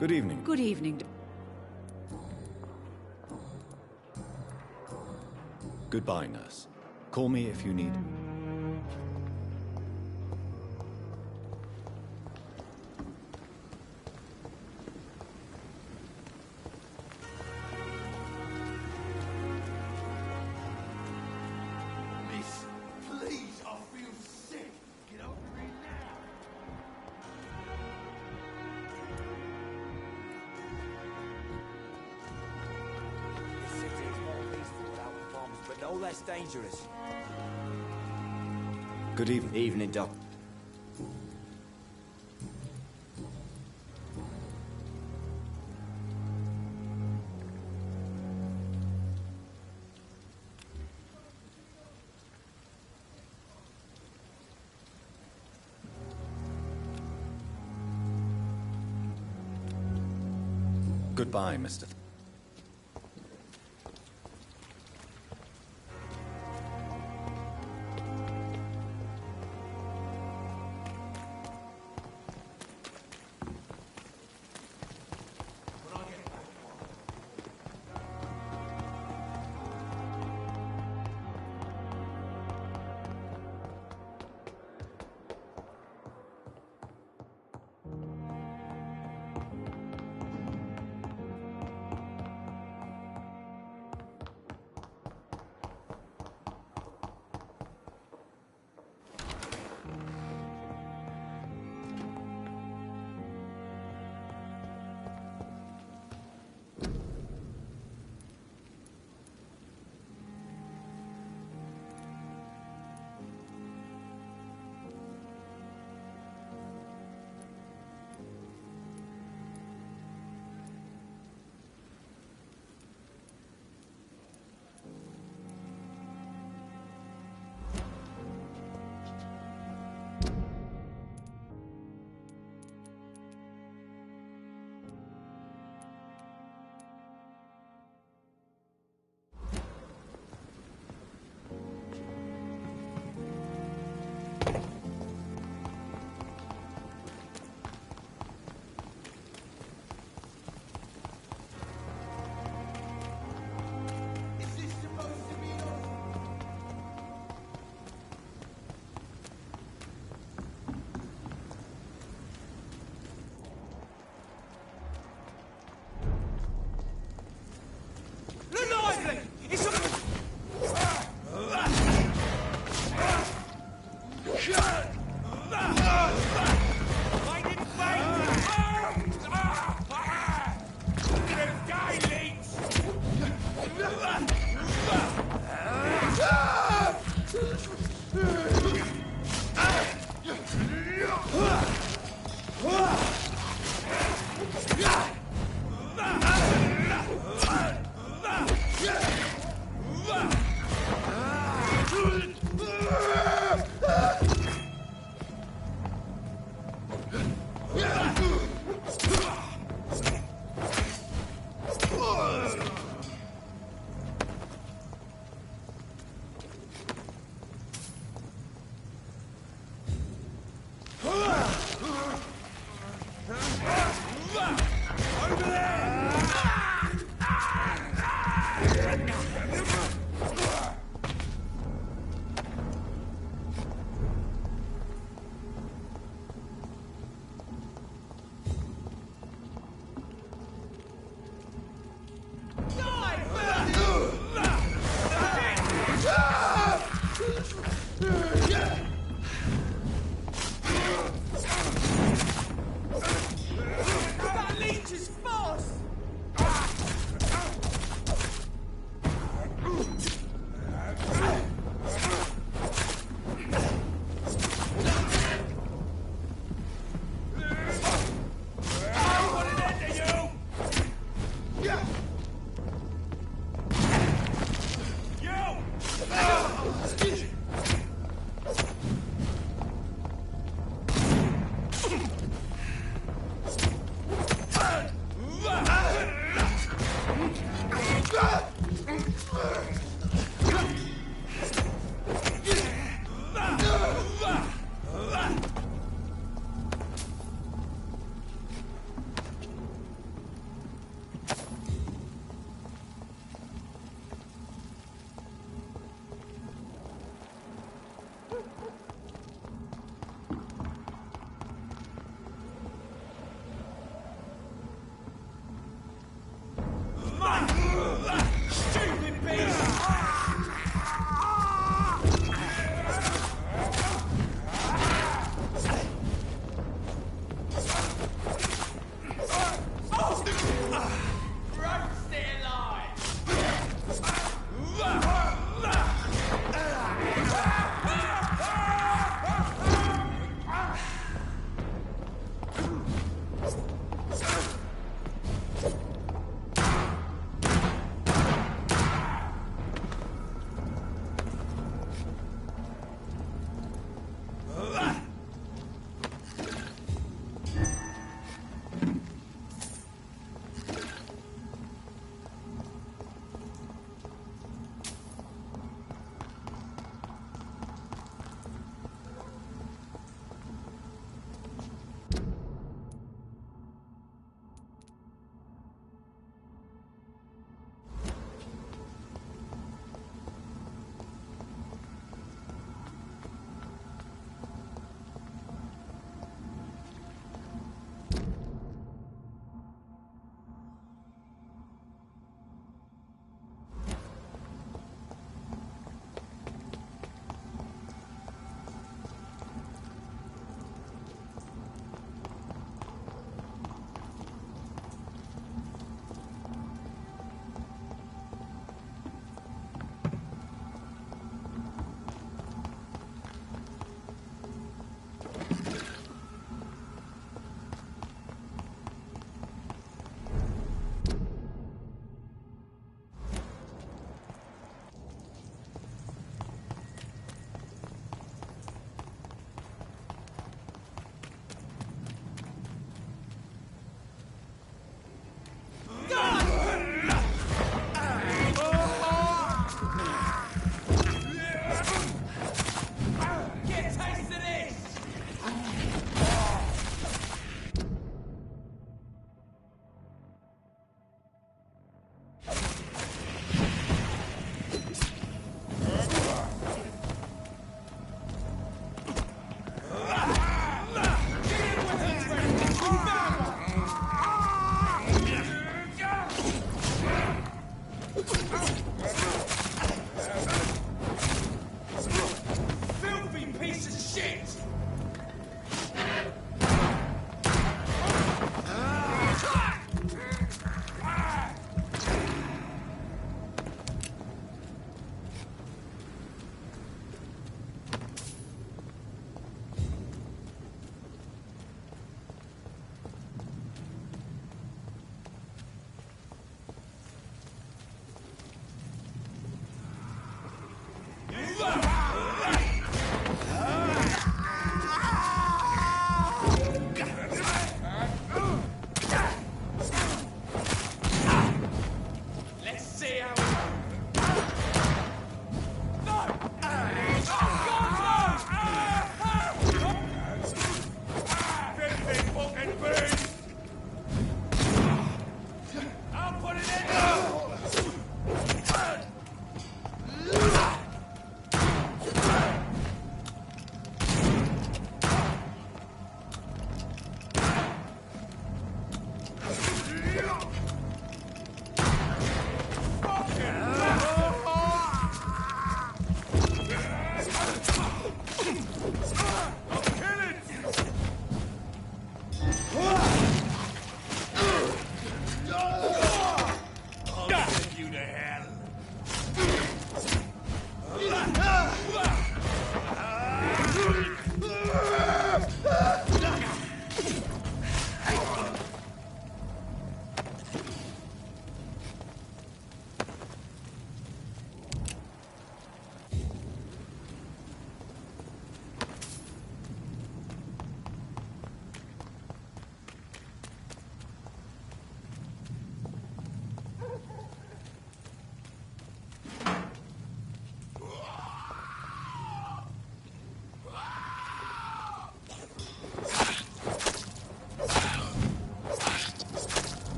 Good evening. Good evening. Goodbye, nurse. Call me if you need. Miss, please, I feel sick. Get over here now. This city is more peaceful without bombs, but no less dangerous. Good evening. Evening, Doc. Goodbye, Mr. Is this supposed to be us? Lively! It's a... I didn't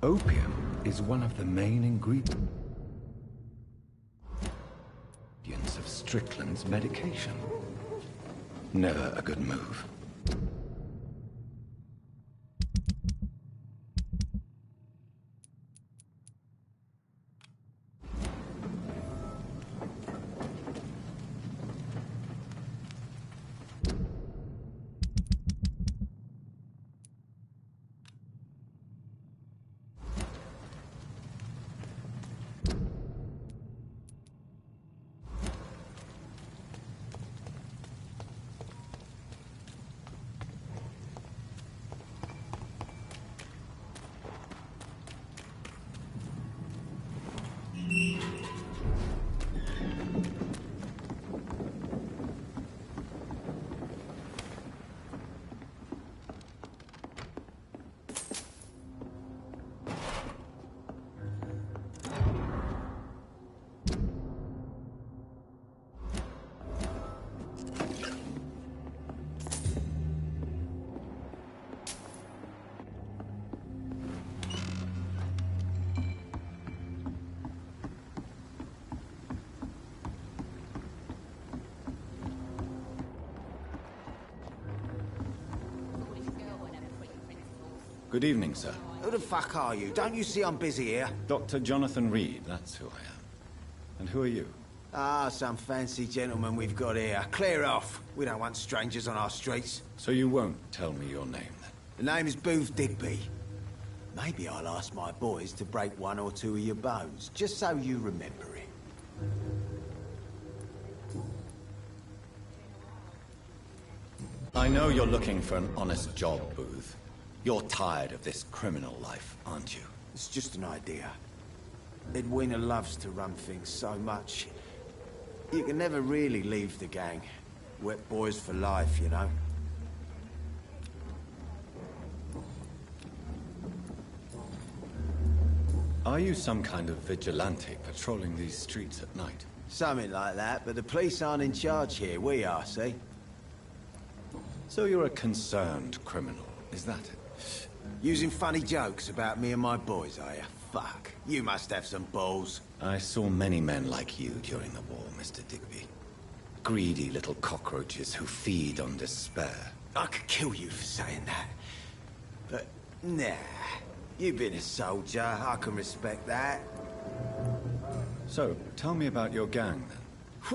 Opium is one of the main ingredients of Strickland's medication. Never a good move. Good evening, sir. Who the fuck are you? Don't you see I'm busy here? Dr. Jonathan Reed, that's who I am. And who are you? Ah, some fancy gentleman we've got here. Clear off. We don't want strangers on our streets. So you won't tell me your name, then? The name is Booth Digby. Maybe I'll ask my boys to break one or two of your bones, just so you remember it. I know you're looking for an honest job, Booth. You're tired of this criminal life, aren't you? It's just an idea. Edwina loves to run things so much. You can never really leave the gang. Wet boys for life, you know. Are you some kind of vigilante patrolling these streets at night? Something like that, but the police aren't in charge here. We are, see? So you're a concerned criminal, is that it? Using funny jokes about me and my boys, are you? Fuck. You must have some balls. I saw many men like you during the war, Mr. Digby. Greedy little cockroaches who feed on despair. I could kill you for saying that. But, nah. You've been a soldier. I can respect that. So, tell me about your gang, then.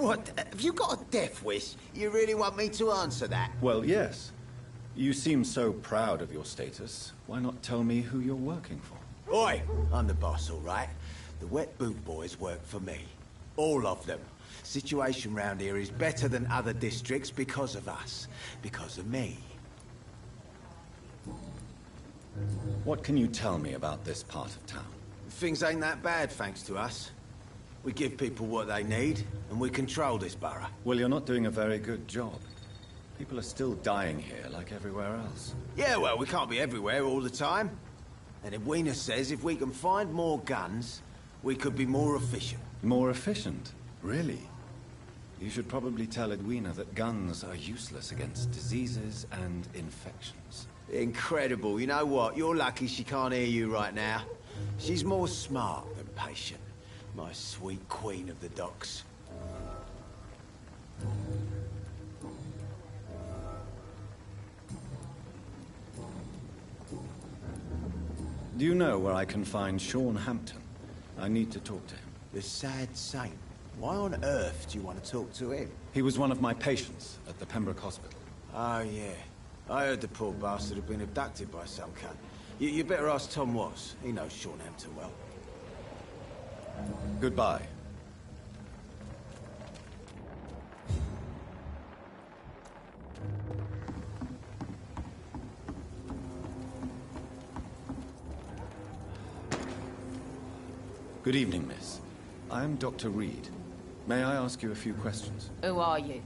What? Have you got a death wish? You really want me to answer that? Well, yes. You seem so proud of your status. Why not tell me who you're working for? Oi! I'm the boss, all right? The Wet Boot Boys work for me. All of them. Situation round here is better than other districts because of us. Because of me. What can you tell me about this part of town? Things ain't that bad, thanks to us. We give people what they need, and we control this borough. Well, you're not doing a very good job. People are still dying here, like everywhere else. Yeah, well, we can't be everywhere all the time. And Edwina says if we can find more guns, we could be more efficient. More efficient? Really? You should probably tell Edwina that guns are useless against diseases and infections. Incredible. You know what? You're lucky she can't hear you right now. She's more smart than patient. My sweet queen of the docks. Do you know where I can find Sean Hampton? I need to talk to him. The sad saint. Why on earth do you want to talk to him? He was one of my patients at the Pembroke Hospital. Oh, yeah. I heard the poor bastard had been abducted by some cunt. You better ask Tom Watts. He knows Sean Hampton well. Goodbye. Good evening, miss. I am Dr. Reed. May I ask you a few questions? Who are you?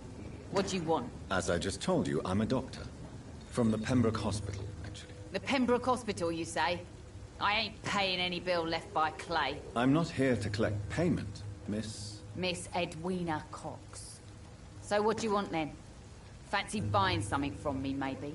What do you want? As I just told you, I'm a doctor. From the Pembroke Hospital, actually. The Pembroke Hospital, you say? I ain't paying any bill left by Clay. I'm not here to collect payment, miss. Miss Edwina Cox. So what do you want then? Fancy buying something from me, maybe?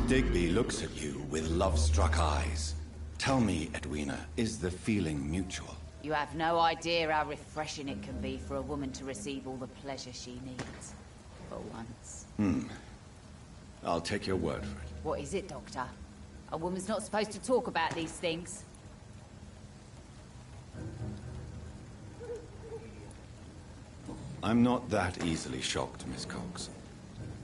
Digby looks at you with love-struck eyes. Tell me, Edwina, is the feeling mutual? You have no idea how refreshing it can be for a woman to receive all the pleasure she needs. For once. I'll take your word for it. What is it, Doctor? A woman's not supposed to talk about these things. I'm not that easily shocked, Miss Cox.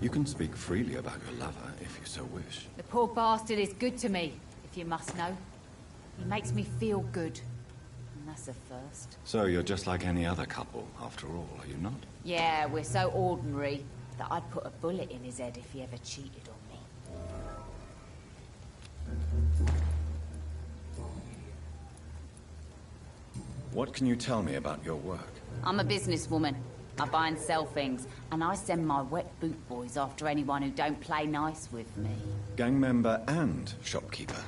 You can speak freely about your lover, if you so wish. The poor bastard is good to me, if you must know. He makes me feel good. And that's a first. So you're just like any other couple, after all, are you not? Yeah, we're so ordinary that I'd put a bullet in his head if he ever cheated on me. What can you tell me about your work? I'm a businesswoman. I buy and sell things, and I send my wet boot boys after anyone who don't play nice with me. Gang member and shopkeeper.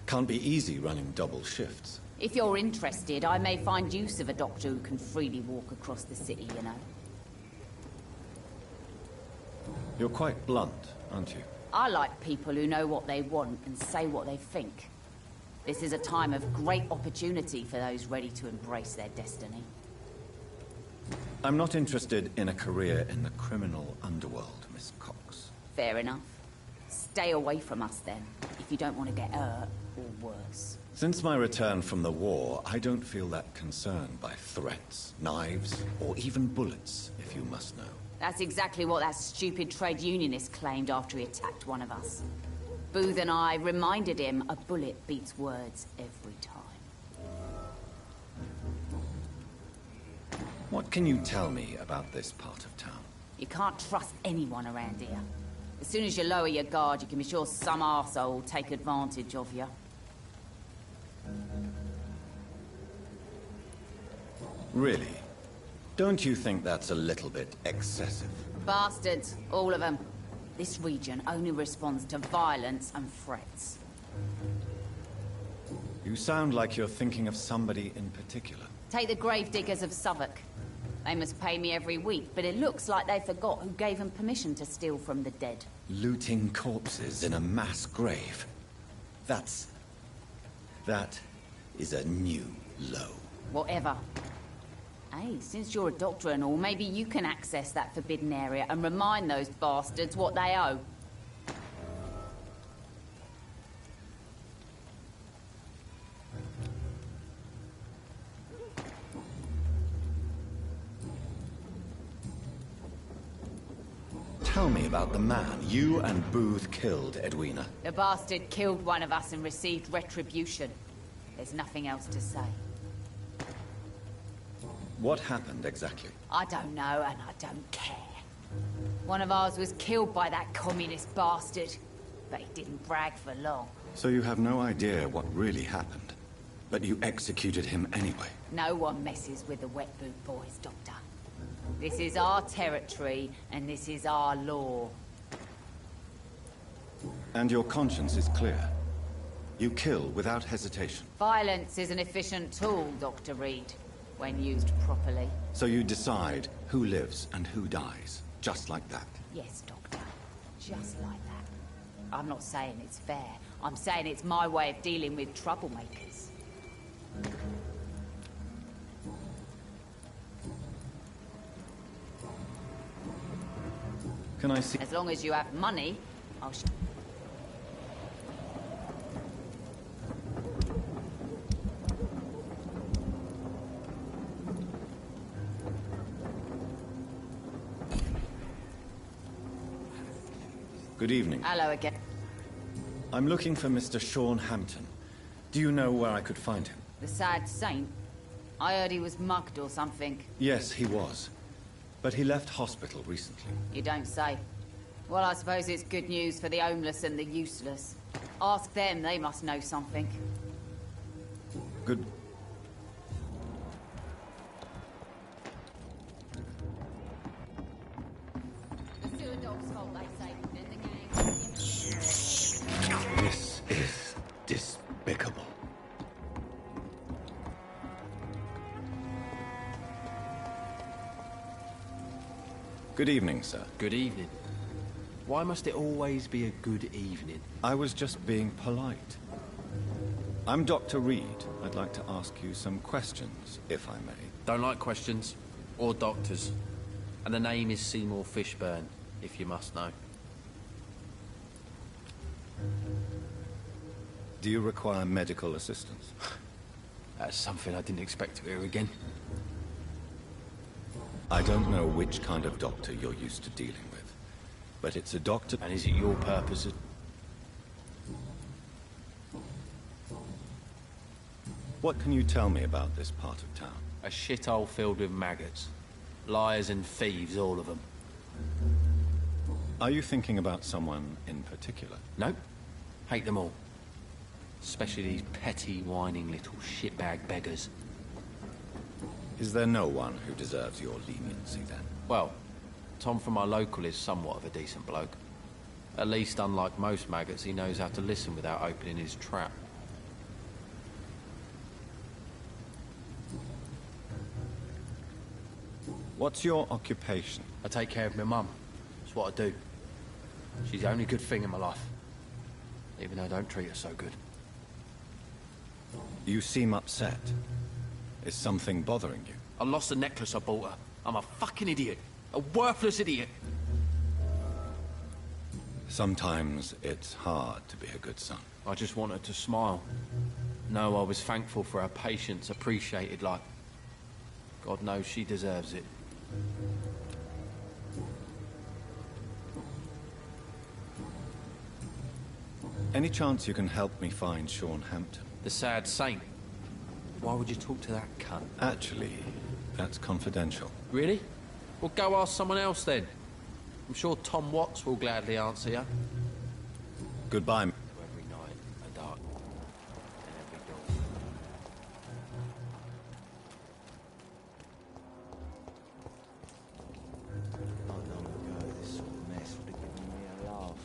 Can't be easy running double shifts. If you're interested, I may find use of a doctor who can freely walk across the city, you know. You're quite blunt, aren't you? I like people who know what they want and say what they think. This is a time of great opportunity for those ready to embrace their destiny. I'm not interested in a career in the criminal underworld, Miss Cox. Fair enough. Stay away from us then, if you don't want to get hurt or worse. Since my return from the war, I don't feel that concerned by threats, knives, or even bullets, if you must know. That's exactly what that stupid trade unionist claimed after he attacked one of us. Booth and I reminded him a bullet beats words every time. What can you tell me about this part of town? You can't trust anyone around here. As soon as you lower your guard, you can be sure some arsehole will take advantage of you. Really? Don't you think that's a little bit excessive? Bastards, all of them. This region only responds to violence and threats. You sound like you're thinking of somebody in particular. Take the gravediggers of Southwark. They must pay me every week, but it looks like they forgot who gave them permission to steal from the dead. Looting corpses in a mass grave. That is a new low. Whatever. Hey, since you're a doctor and all, maybe you can access that forbidden area and remind those bastards what they owe. Tell me about the man you and Booth killed, Edwina. The bastard killed one of us and received retribution. There's nothing else to say. What happened exactly? I don't know, and I don't care. One of ours was killed by that communist bastard, but he didn't brag for long. So you have no idea what really happened, but you executed him anyway. No one messes with the wet boot boys, Doctor. This is our territory, and this is our law. And your conscience is clear. You kill without hesitation. Violence is an efficient tool, Dr. Reed, when used properly. So you decide who lives and who dies, just like that. Yes, Doctor. Just like that. I'm not saying it's fair. I'm saying it's my way of dealing with troublemakers. Can I see? As long as you have money, I'll Good evening. Hello again. I'm looking for Mr. Sean Hampton. Do you know where I could find him? The sad saint? I heard he was mugged or something. Yes, he was. But he left hospital recently. You don't say. Well, I suppose it's good news for the homeless and the useless. Ask them, they must know something. Good. The sewer dog's fault, they say. Then the gang... This is despicable. Good evening, sir. Good evening. Why must it always be a good evening? I was just being polite. I'm Dr. Reed. I'd like to ask you some questions, if I may. Don't like questions. Or doctors. And the name is Seymour Fishburne, if you must know. Do you require medical assistance? That's something I didn't expect to hear again. I don't know which kind of doctor you're used to dealing with, but it's a doctor... And is it your purpose? What can you tell me about this part of town? A shithole filled with maggots. Liars and thieves, all of them. Are you thinking about someone in particular? Nope. Hate them all. Especially these petty, whining little shitbag beggars. Is there no one who deserves your leniency, then? Well, Tom from our local is somewhat of a decent bloke. At least, unlike most maggots, he knows how to listen without opening his trap. What's your occupation? I take care of my mum. It's what I do. She's the only good thing in my life. Even though I don't treat her so good. You seem upset. Is something bothering you? I lost the necklace I bought her. I'm a fucking idiot. A worthless idiot. Sometimes it's hard to be a good son. I just wanted to smile. No, I was thankful for her patience, appreciated like... God knows she deserves it. Any chance you can help me find Sean Hampton? The sad saint. Why would you talk to that cunt? Actually, that's confidential. Really? Well, go ask someone else then. I'm sure Tom Watts will gladly answer you. Goodbye. Every night, a dark and every dawn. Not long ago, this sort of mess would have given me a laugh.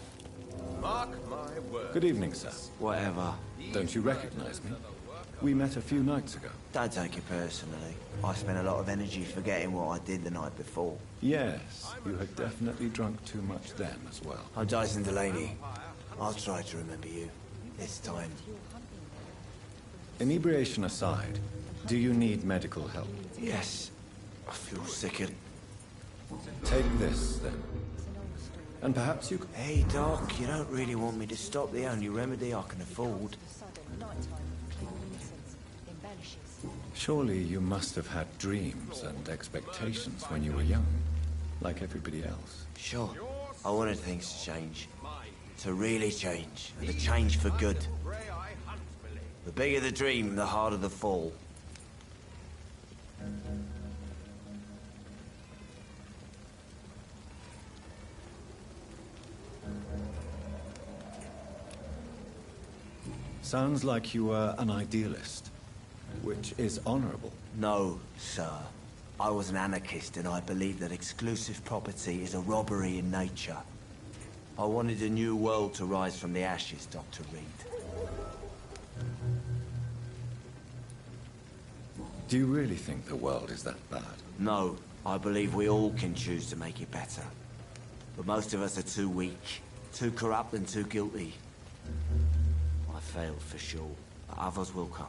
Mark my words. Good evening, sir. Whatever. Don't you recognize me? We met a few nights ago. Don't take it personally. I spent a lot of energy forgetting what I did the night before. Yes, you had definitely drunk too much then as well. I'm Jason Delaney. I'll try to remember you. This time. Inebriation aside, do you need medical help? Yes. I feel sickened. Take this, then. And perhaps you could... Hey, Doc, you don't really want me to stop the only remedy I can afford. Surely you must have had dreams and expectations when you were young, like everybody else. Sure. I wanted things to change. To really change. And to change for good. The bigger the dream, the harder the fall. Sounds like you were an idealist, which is honorable. No, sir. I was an anarchist and I believe that exclusive property is a robbery in nature. I wanted a new world to rise from the ashes, Dr. Reed. Do you really think the world is that bad? No, I believe we all can choose to make it better. But most of us are too weak, too corrupt and too guilty. I failed for sure, but others will come.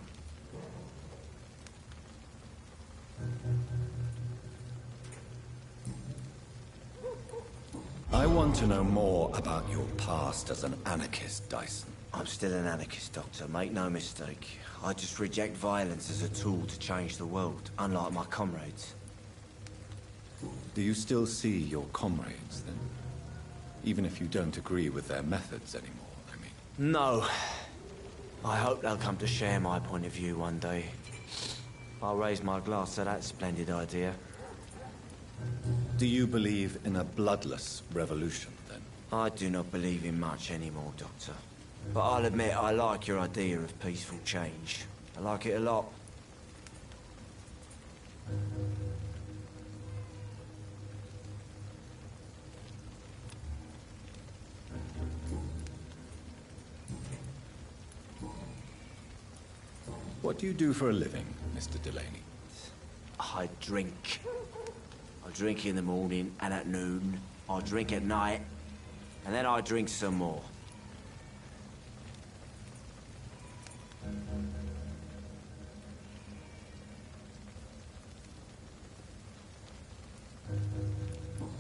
I want to know more about your past as an anarchist, Dyson. I'm still an anarchist, Doctor, make no mistake. I just reject violence as a tool to change the world, unlike my comrades. Do you still see your comrades, then? Even if you don't agree with their methods anymore, I mean. No. I hope they'll come to share my point of view one day. I'll raise my glass to that splendid idea. Do you believe in a bloodless revolution, then? I do not believe in much anymore, Doctor. But I'll admit I like your idea of peaceful change. I like it a lot. What do you do for a living, Mr. Delaney? I drink. I drink in the morning and at noon. I drink at night. and then I drink some more.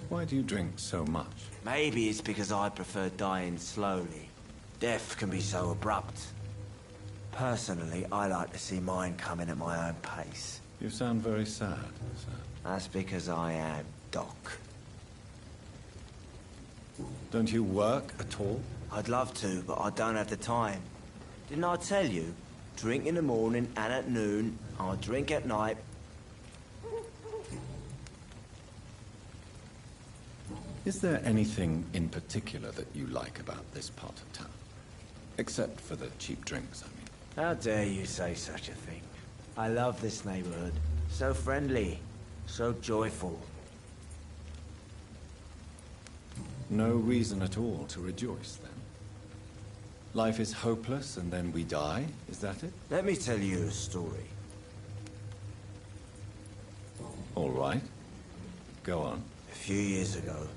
Why do you drink so much? Maybe it's because I prefer dying slowly. Death can be so abrupt. Personally, I like to see mine coming at my own pace. You sound very sad, sir. That's because I am Doc. Don't you work at all? I'd love to, but I don't have the time. Didn't I tell you? Drink in the morning and at noon. I drink at night. Is there anything in particular that you like about this part of town? Except for the cheap drinks, I mean. How dare you say such a thing? I love this neighborhood. So friendly. So joyful. No reason at all to rejoice, then? Life is hopeless and then we die, is that it? Let me tell you a story. All right. Go on. A few years ago,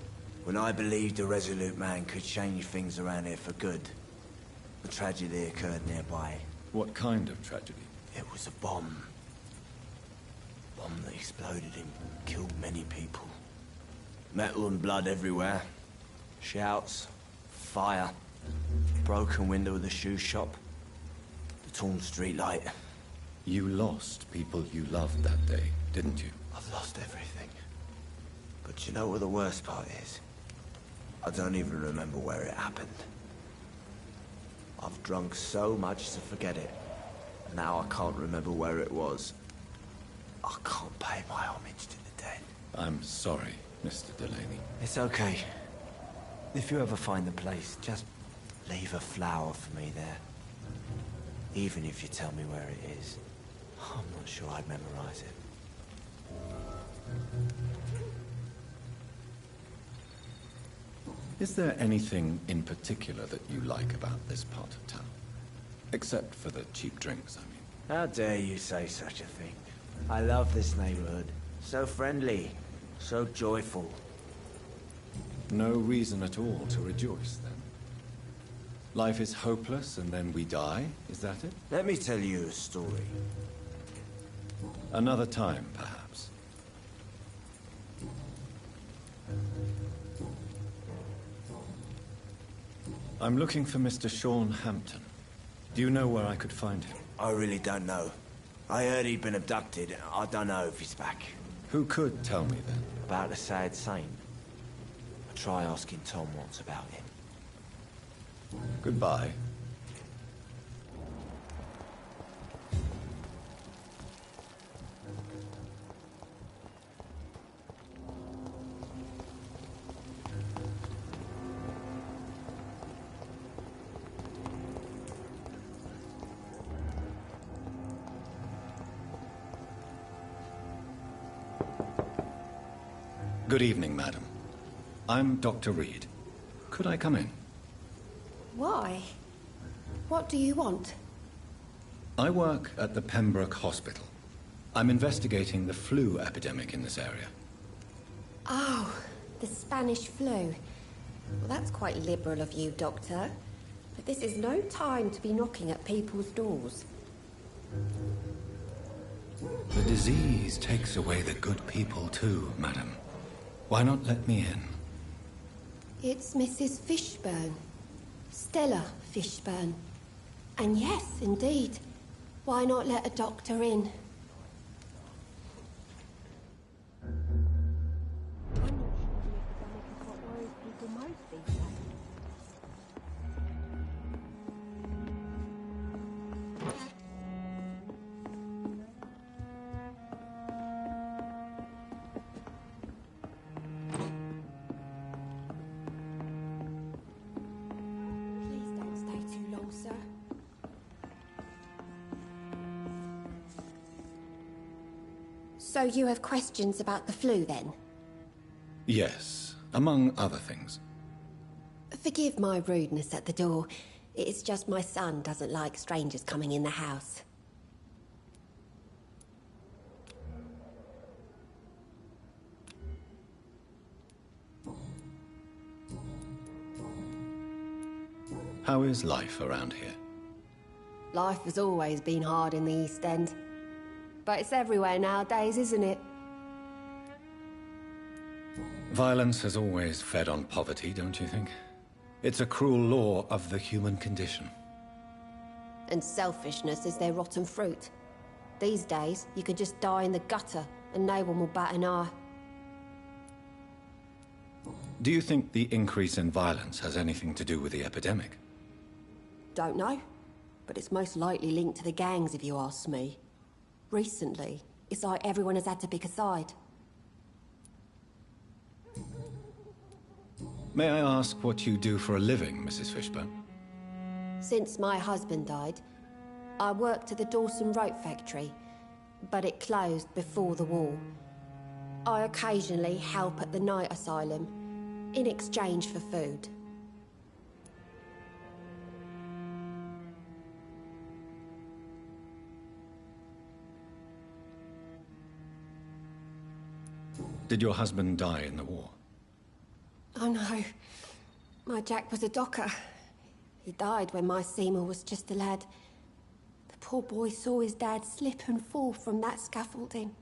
when I believed a resolute man could change things around here for good, a tragedy occurred nearby. What kind of tragedy? It was a bomb. Bomb that exploded and killed many people. Metal and blood everywhere. Shouts, fire, broken window of the shoe shop, the torn street light. You lost people you loved that day, didn't you? I've lost everything. But you know what the worst part is? I don't even remember where it happened. I've drunk so much to forget it. Now I can't remember where it was. I can't pay my homage to the dead. I'm sorry, Mr. Delaney. It's okay. If you ever find the place, just leave a flower for me there. Even if you tell me where it is. I'm not sure I'd memorize it. Is there anything in particular that you like about this part of town? Except for the cheap drinks, I mean. How dare you say such a thing? I love this neighborhood. So friendly. So joyful. No reason at all to rejoice, then? Life is hopeless and then we die, is that it? Let me tell you a story. Another time, perhaps. I'm looking for Mr. Sean Hampton. Do you know where I could find him? I really don't know. I heard he'd been abducted. I don't know if he's back. Who could tell me then? About a sad saint. I'll try asking Tom what's about him. Goodbye. Good evening, madam. I'm Dr. Reed. Could I come in? Why? What do you want? I work at the Pembroke Hospital. I'm investigating the flu epidemic in this area. Oh, the Spanish flu. Well, that's quite liberal of you, Doctor. But this is no time to be knocking at people's doors. The disease takes away the good people too, madam. Why not let me in? It's Mrs. Fishburne. Stella Fishburne. And yes, indeed. Why not let a doctor in? So you have questions about the flu, then? Yes, among other things. Forgive my rudeness at the door. It's just my son doesn't like strangers coming in the house. How is life around here? Life has always been hard in the East End. But it's everywhere nowadays, isn't it? Violence has always fed on poverty, don't you think? It's a cruel law of the human condition. And selfishness is their rotten fruit. These days, you can just die in the gutter and no one will bat an eye. Do you think the increase in violence has anything to do with the epidemic? Don't know, but it's most likely linked to the gangs if you ask me. Recently, it's like everyone has had to pick a side. May I ask what you do for a living, Mrs. Fishburne? Since my husband died, I worked at the Dawson Rope factory, but it closed before the war. I occasionally help at the night asylum, in exchange for food. Did your husband die in the war? Oh no, my Jack was a docker. He died when my Seymour was just a lad. The poor boy saw his dad slip and fall from that scaffolding.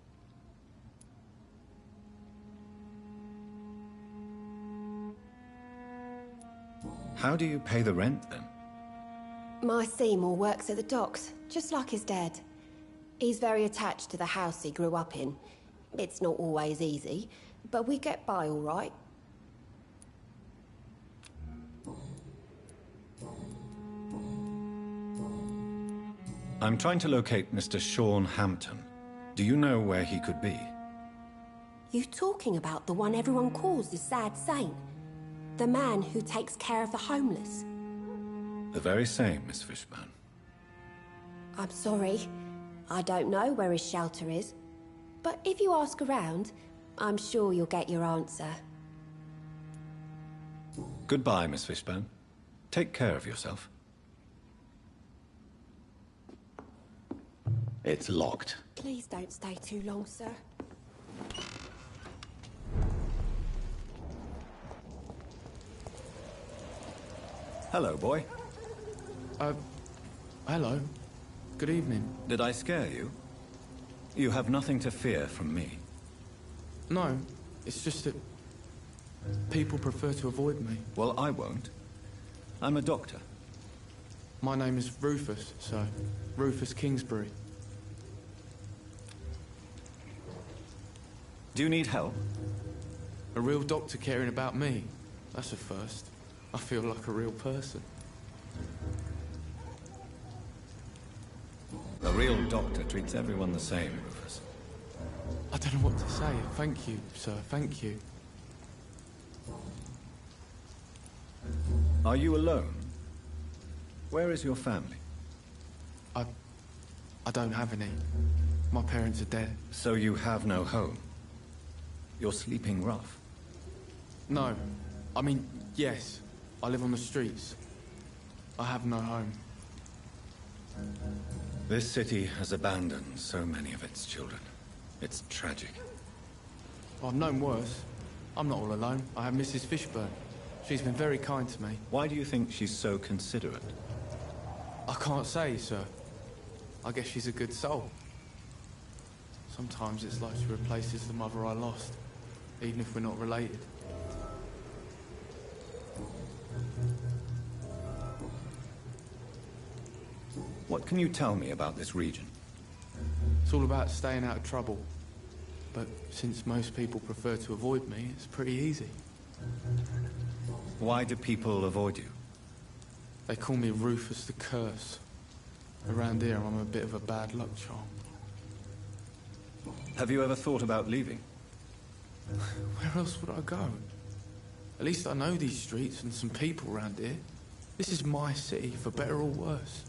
How do you pay the rent, then? My Seymour works at the docks, just like his dad. He's very attached to the house he grew up in. It's not always easy, but we get by all right. I'm trying to locate Mr. Sean Hampton. Do you know where he could be? You talking about the one everyone calls the sad saint? The man who takes care of the homeless? The very same, Miss Fishburne. I'm sorry. I don't know where his shelter is. But if you ask around, I'm sure you'll get your answer. Goodbye, Miss Fishburne. Take care of yourself. It's locked. Please don't stay too long, sir. Hello, boy. Hello. Good evening. Did I scare you? You have nothing to fear from me. No, it's just that people prefer to avoid me. Well, I won't. I'm a doctor. My name is Rufus, sir. Rufus Kingsbury. Do you need help? A real doctor caring about me. That's a first. I feel like a real person. A real doctor treats everyone the same, Rufus. I don't know what to say. Thank you, sir. Thank you. Are you alone? Where is your family? I don't have any. My parents are dead. So you have no home? You're sleeping rough? No. I mean, yes. I live on the streets. I have no home. This city has abandoned so many of its children. It's tragic. I've known worse. I'm not all alone. I have Mrs. Fishburne. She's been very kind to me. Why do you think she's so considerate? I can't say, sir. I guess she's a good soul. Sometimes it's like she replaces the mother I lost, even if we're not related. What can you tell me about this region? It's all about staying out of trouble. But since most people prefer to avoid me, it's pretty easy. Why do people avoid you? They call me Rufus the Curse. Around here, I'm a bit of a bad luck charm. Have you ever thought about leaving? Where else would I go? At least I know these streets and some people around here. This is my city, for better or worse.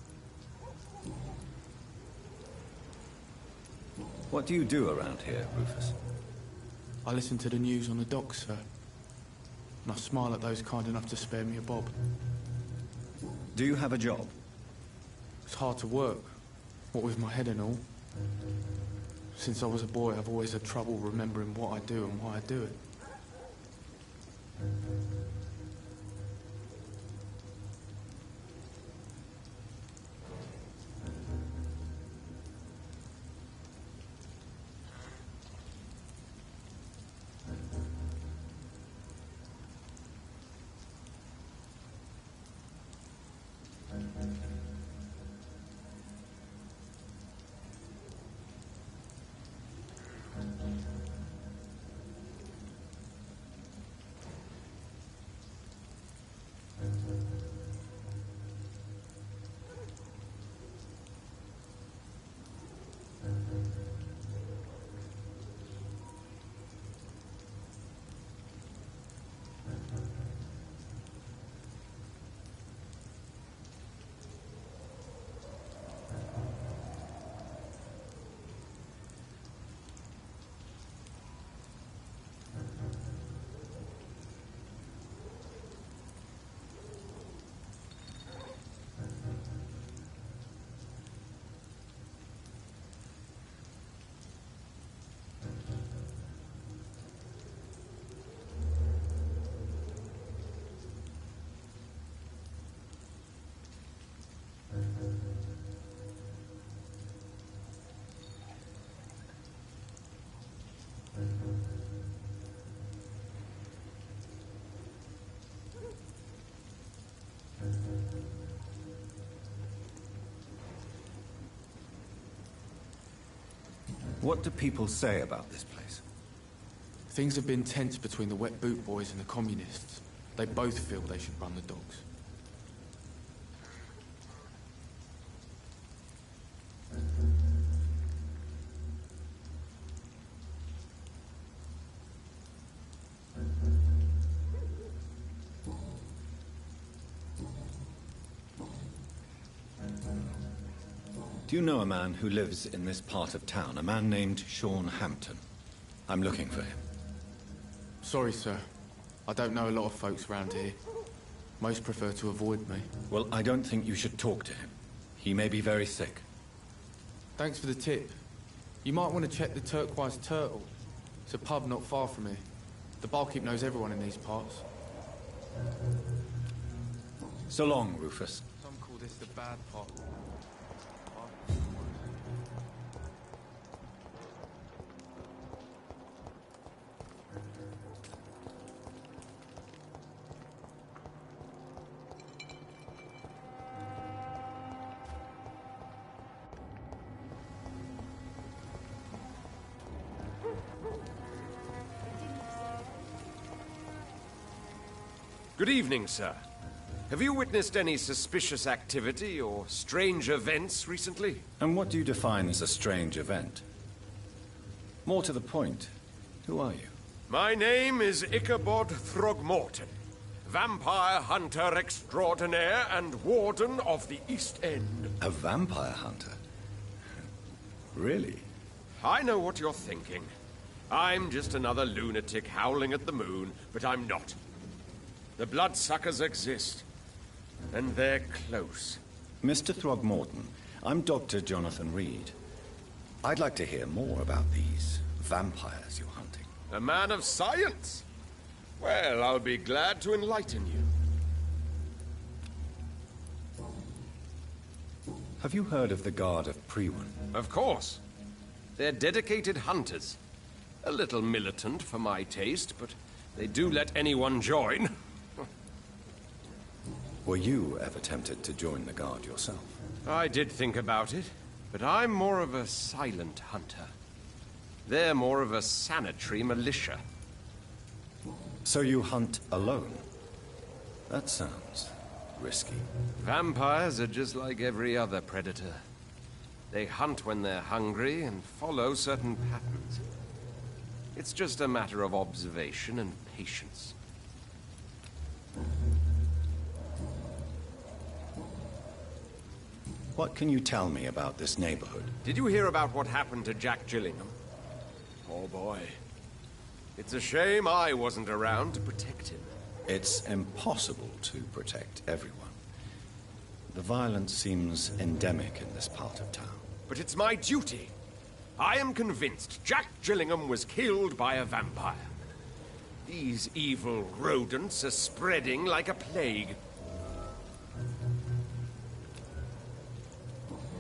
What do you do around here, Rufus? I listen to the news on the docks, sir. And I smile at those kind enough to spare me a bob. Do you have a job? It's hard to work, what with my head and all. Since I was a boy, I've always had trouble remembering what I do and why I do it. What do people say about this place? Things have been tense between the Wet Boot Boys and the Communists. They both feel they should run the dogs. Do you know a man who lives in this part of town? A man named Sean Hampton. I'm looking for him. Sorry, sir. I don't know a lot of folks around here. Most prefer to avoid me. Well, I don't think you should talk to him. He may be very sick. Thanks for the tip. You might want to check the Turquoise Turtle. It's a pub not far from here. The barkeep knows everyone in these parts. So long, Rufus. Some call this the bad part. Good evening, sir. Have you witnessed any suspicious activity or strange events recently? And what do you define as a strange event? More to the point, who are you? My name is Ichabod Throgmorton, vampire hunter extraordinaire and warden of the East End. A vampire hunter? Really? I know what you're thinking. I'm just another lunatic howling at the moon, but I'm not. The bloodsuckers exist, and they're close. Mr. Throgmorton, I'm Dr. Jonathan Reed. I'd like to hear more about these vampires you're hunting. A man of science? Well, I'll be glad to enlighten you. Have you heard of the Guard of Priwen? Of course. They're dedicated hunters. A little militant for my taste, but they do let anyone join. Were you ever tempted to join the Guard yourself? I did think about it, but I'm more of a silent hunter. They're more of a sanitary militia. So you hunt alone? That sounds risky. Vampires are just like every other predator. They hunt when they're hungry and follow certain patterns. It's just a matter of observation and patience. What can you tell me about this neighborhood? Did you hear about what happened to Jack Gillingham? Oh boy. It's a shame I wasn't around to protect him. It's impossible to protect everyone. The violence seems endemic in this part of town. But it's my duty. I am convinced Jack Gillingham was killed by a vampire. These evil rodents are spreading like a plague.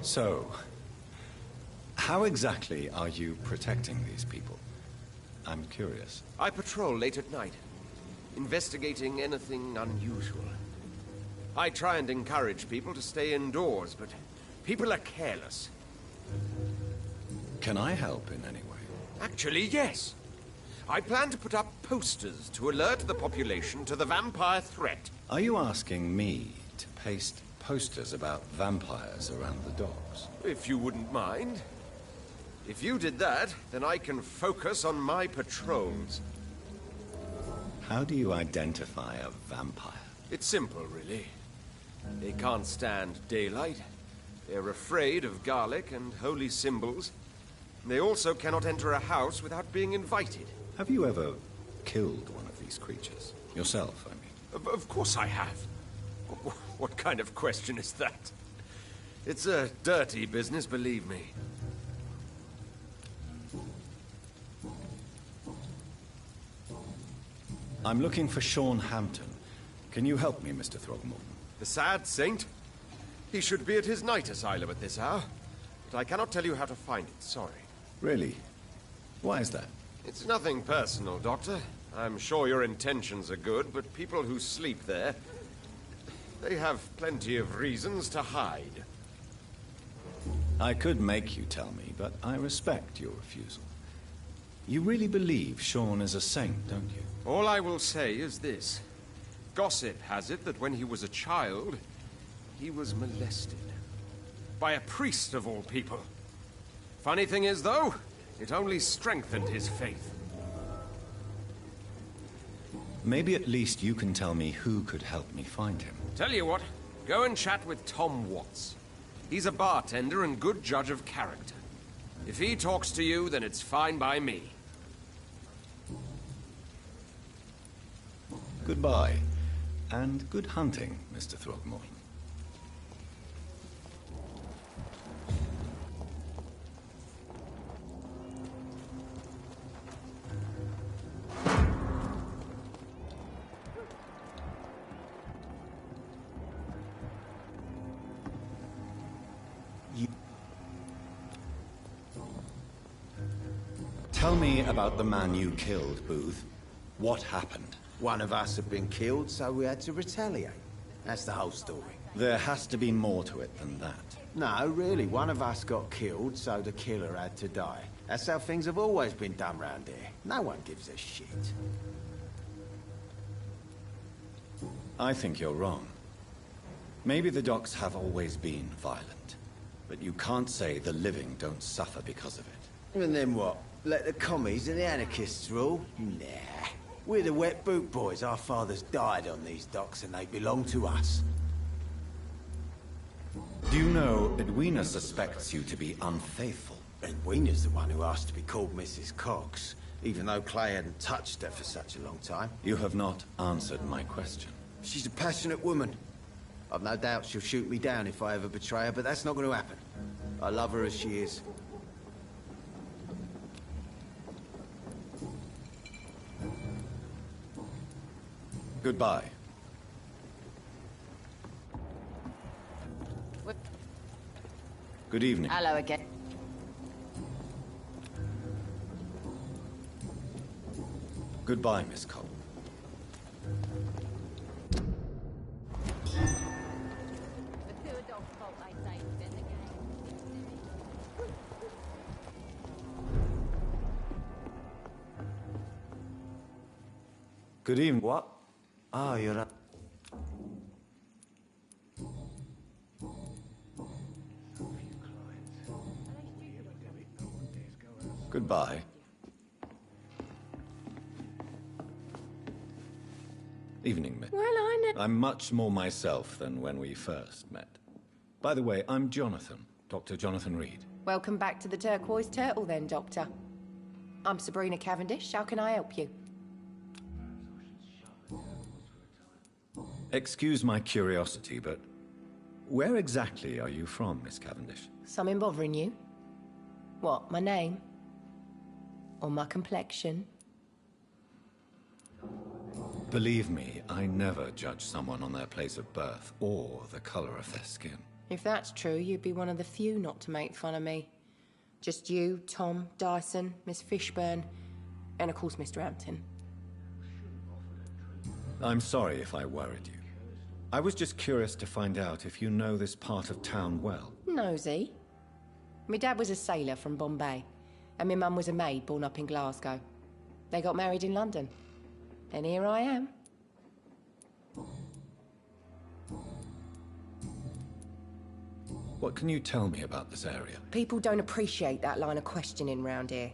So, how exactly are you protecting these people? I'm curious. I patrol late at night, investigating anything unusual. I try and encourage people to stay indoors, but people are careless. Can I help in any way? Actually, yes. I plan to put up posters to alert the population to the vampire threat. Are you asking me to paste posters about vampires around the docks? If you wouldn't mind. If you did that, then I can focus on my patrols. How do you identify a vampire? It's simple, really. They can't stand daylight. They're afraid of garlic and holy symbols. They also cannot enter a house without being invited. Have you ever killed one of these creatures? Yourself, I mean. Of course I have. What kind of question is that? It's a dirty business, believe me. I'm looking for Sean Hampton. Can you help me, Mr. Throgmorton? The sad saint? He should be at his night asylum at this hour. But I cannot tell you how to find it, sorry. Really? Why is that? It's nothing personal, Doctor. I'm sure your intentions are good, but people who sleep there, they have plenty of reasons to hide. I could make you tell me, but I respect your refusal. You really believe Sean is a saint, don't you? All I will say is this. Gossip has it that when he was a child, he was molested. By a priest of all people. Funny thing is, though, it only strengthened his faith. Maybe at least you can tell me who could help me find him. Tell you what, go and chat with Tom Watts. He's a bartender and good judge of character. If he talks to you, then it's fine by me. Goodbye, and good hunting, Mr. Throckmorton. Tell me about the man you killed, Booth. What happened? One of us had been killed, so we had to retaliate. That's the whole story. There has to be more to it than that. No, really, one of us got killed, so the killer had to die. That's how things have always been done round here. No one gives a shit. I think you're wrong. Maybe the docks have always been violent, but you can't say the living don't suffer because of it. And then what? Let the commies and the anarchists rule? Nah. We're the wet boot boys. Our fathers died on these docks and they belong to us. Do you know Edwina suspects you to be unfaithful? Edwina's the one who asked to be called Mrs. Cox, even though Clay hadn't touched her for such a long time. You have not answered my question. She's a passionate woman. I've no doubt she'll shoot me down if I ever betray her, but that's not going to happen. I love her as she is. Goodbye. Good evening. Hello again. Goodbye, Miss Cobb. Good evening. What? Oh, you're not... Goodbye. Evening, Miss. Well, I know. I'm much more myself than when we first met. By the way, I'm Jonathan, Dr. Jonathan Reed. Welcome back to the Turquoise Turtle then, Doctor. I'm Sabrina Cavendish. How can I help you? Excuse my curiosity, but where exactly are you from, Miss Cavendish? Something bothering you? What, my name? Or my complexion? Believe me, I never judge someone on their place of birth or the color of their skin. If that's true, you'd be one of the few not to make fun of me. Just you, Tom, Dyson, Miss Fishburne, and of course Mr. Hampton. I'm sorry if I worried you. I was just curious to find out if you know this part of town well. Nosy. My dad was a sailor from Bombay, and my mum was a maid born up in Glasgow. They got married in London. And here I am. What can you tell me about this area? People don't appreciate that line of questioning round here.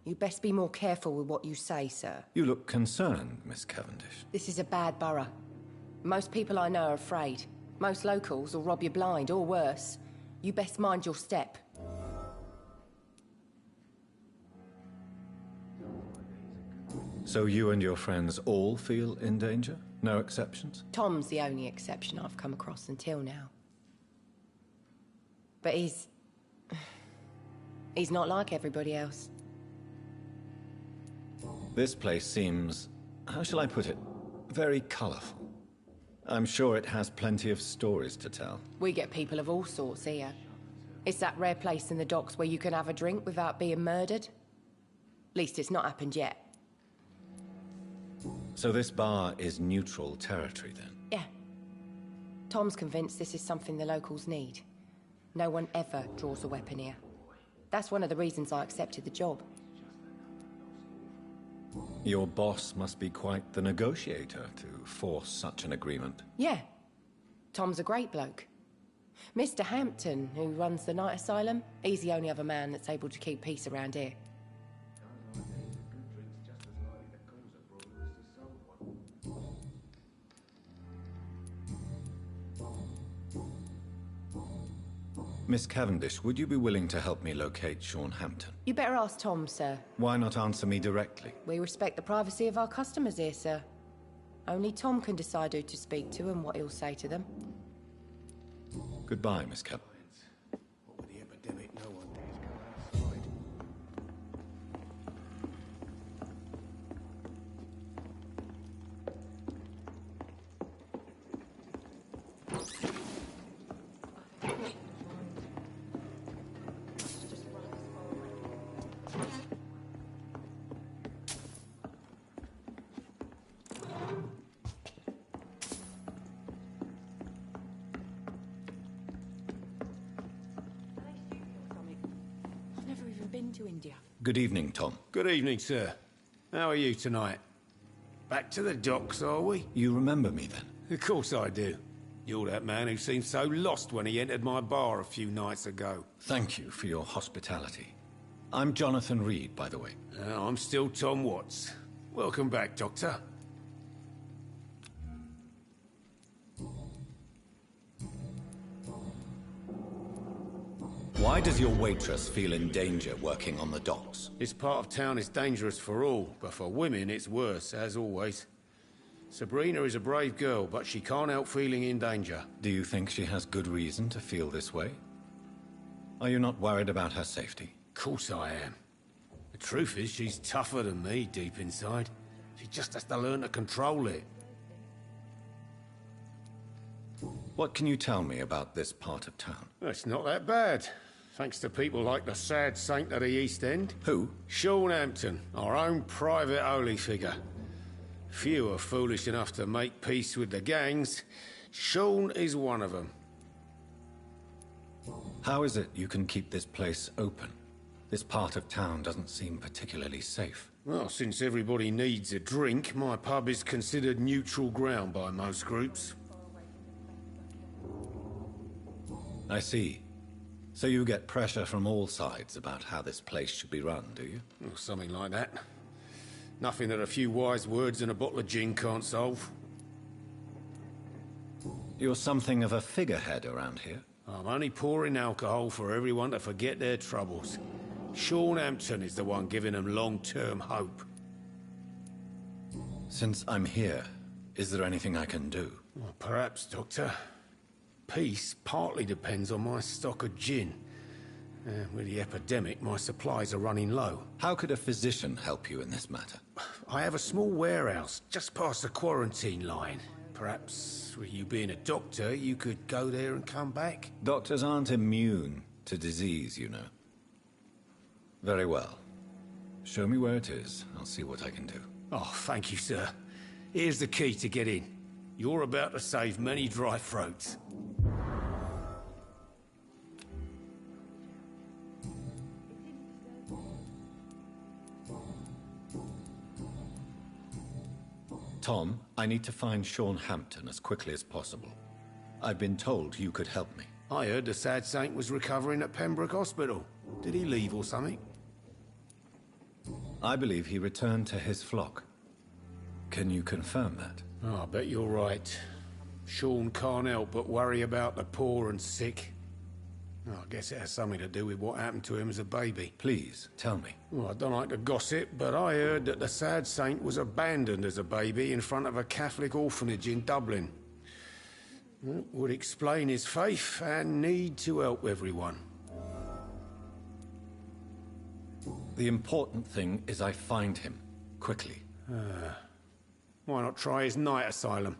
You best be more careful with what you say, sir. You look concerned, Miss Cavendish. This is a bad borough. Most people I know are afraid. Most locals will rob you blind, or worse. You best mind your step. So you and your friends all feel in danger? No exceptions? Tom's the only exception I've come across until now. But he's not like everybody else. This place seems, how shall I put it, very colorful. I'm sure it has plenty of stories to tell. We get people of all sorts here. It's that rare place in the docks where you can have a drink without being murdered. At least it's not happened yet. So this bar is neutral territory then? Yeah. Tom's convinced this is something the locals need. No one ever draws a weapon here. That's one of the reasons I accepted the job. Your boss must be quite the negotiator to force such an agreement. Yeah. Tom's a great bloke. Mr. Hampton, who runs the night asylum, he's the only other man that's able to keep peace around here. Miss Cavendish, would you be willing to help me locate Sean Hampton? You better ask Tom, sir. Why not answer me directly? We respect the privacy of our customers here, sir. Only Tom can decide who to speak to and what he'll say to them. Goodbye, Miss Cavendish. What with the epidemic, no one dares go outside. I've never even been to India. Good evening, Tom. Good evening, sir. How are you tonight? Back to the docks, are we? You remember me then? Of course I do. You're that man who seemed so lost when he entered my bar a few nights ago. Thank you for your hospitality. I'm Jonathan Reed, by the way. I'm still Tom Watts. Welcome back, Doctor. Why does your waitress feel in danger working on the docks? This part of town is dangerous for all, but for women it's worse, as always. Sabrina is a brave girl, but she can't help feeling in danger. Do you think she has good reason to feel this way? Are you not worried about her safety? Of course I am. The truth is, she's tougher than me deep inside. She just has to learn to control it. What can you tell me about this part of town? It's not that bad. Thanks to people like the sad saint of the East End. Who? Sean Hampton, our own private holy figure. Few are foolish enough to make peace with the gangs. Sean is one of them. How is it you can keep this place open? This part of town doesn't seem particularly safe. Well, since everybody needs a drink, my pub is considered neutral ground by most groups. I see. So you get pressure from all sides about how this place should be run, do you? Or something like that. Nothing that a few wise words and a bottle of gin can't solve. You're something of a figurehead around here. I'm only pouring alcohol for everyone to forget their troubles. Sean Hampton is the one giving them long-term hope. Since I'm here, is there anything I can do? Well, perhaps, Doctor. Peace partly depends on my stock of gin. With the epidemic, my supplies are running low. How could a physician help you in this matter? I have a small warehouse just past the quarantine line. Perhaps, with you being a doctor, you could go there and come back? Doctors aren't immune to disease, you know. Very well. Show me where it is. I'll see what I can do. Oh, thank you, sir. Here's the key to get in. You're about to save many dry throats. Tom, I need to find Sean Hampton as quickly as possible. I've been told you could help me. I heard the sad saint was recovering at Pembroke Hospital. Did he leave or something? I believe he returned to his flock. Can you confirm that? Oh, I bet you're right. Sean can't help but worry about the poor and sick. Oh, I guess it has something to do with what happened to him as a baby. Please, tell me. Well, I don't like to gossip, but I heard that the sad saint was abandoned as a baby in front of a Catholic orphanage in Dublin. Well, would explain his faith and need to help everyone. The important thing is I find him, quickly. Why not try his night asylum?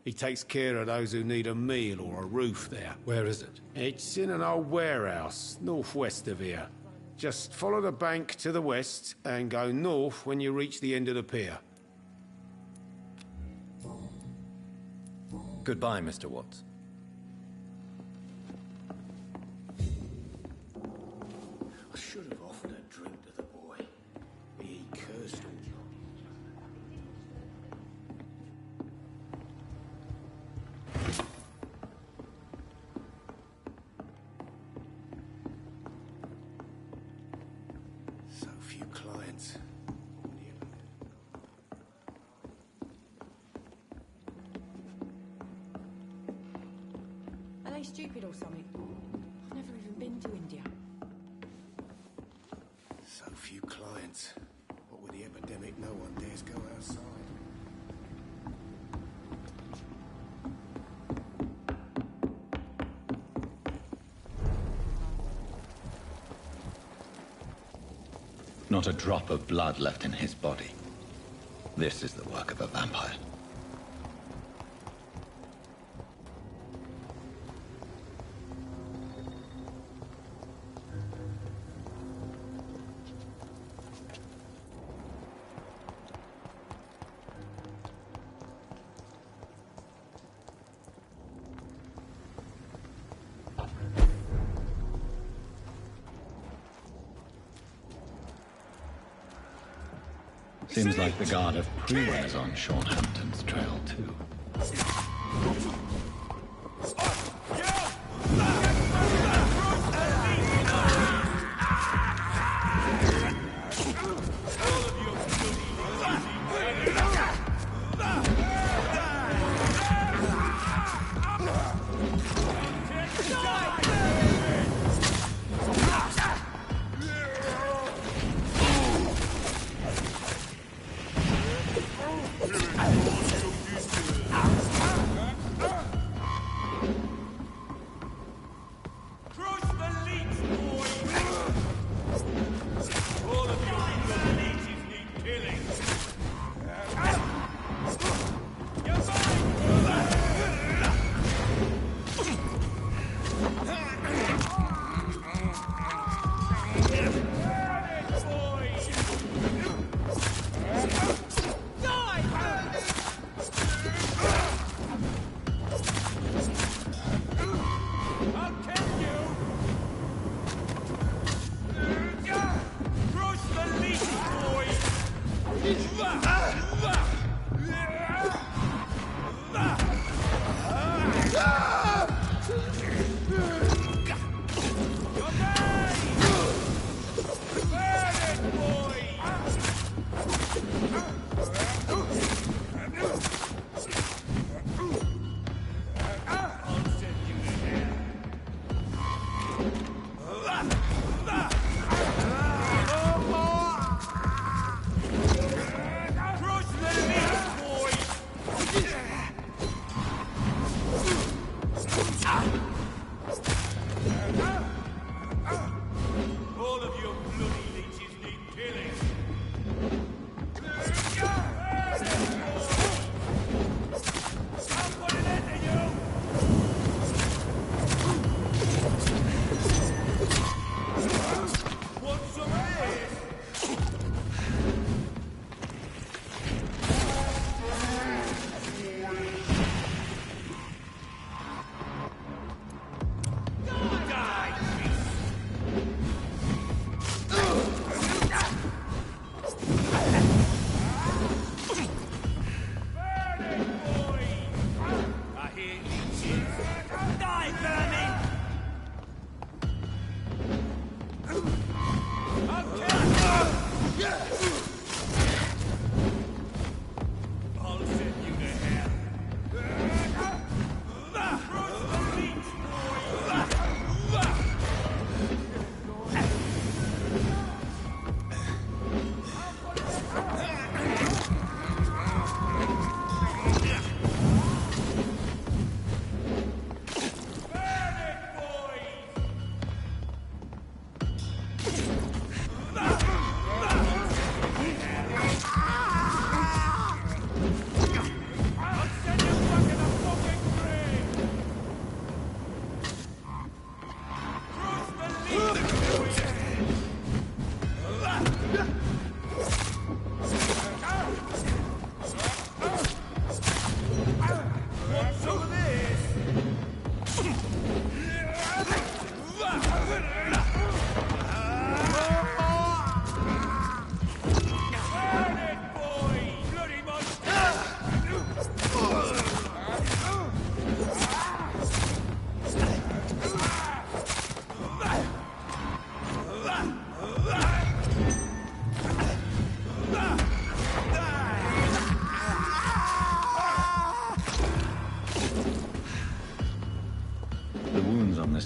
He takes care of those who need a meal or a roof there. Where is it? It's in an old warehouse, northwest of here. Just follow the bank to the west and go north when you reach the end of the pier. Goodbye, Mr. Watts. stupid or something? I've never even been to India. So few clients. What with the epidemic, no one dares go outside. Not a drop of blood left in his body. This is the work of a vampire. Seems like the guard of Prue is on Sean Hampton's trail, too.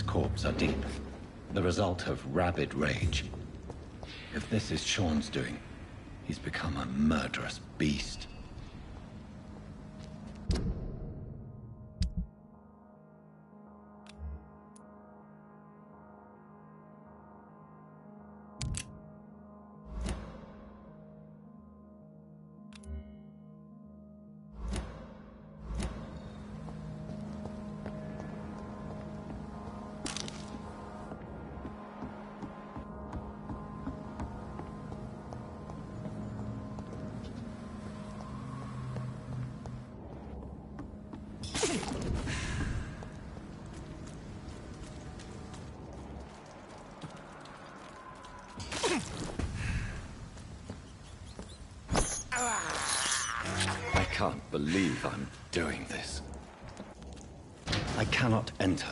this corpse are deep. The result of rabid rage. If this is Sean's doing, he's become a murderous beast. I can't believe I'm doing this. I cannot enter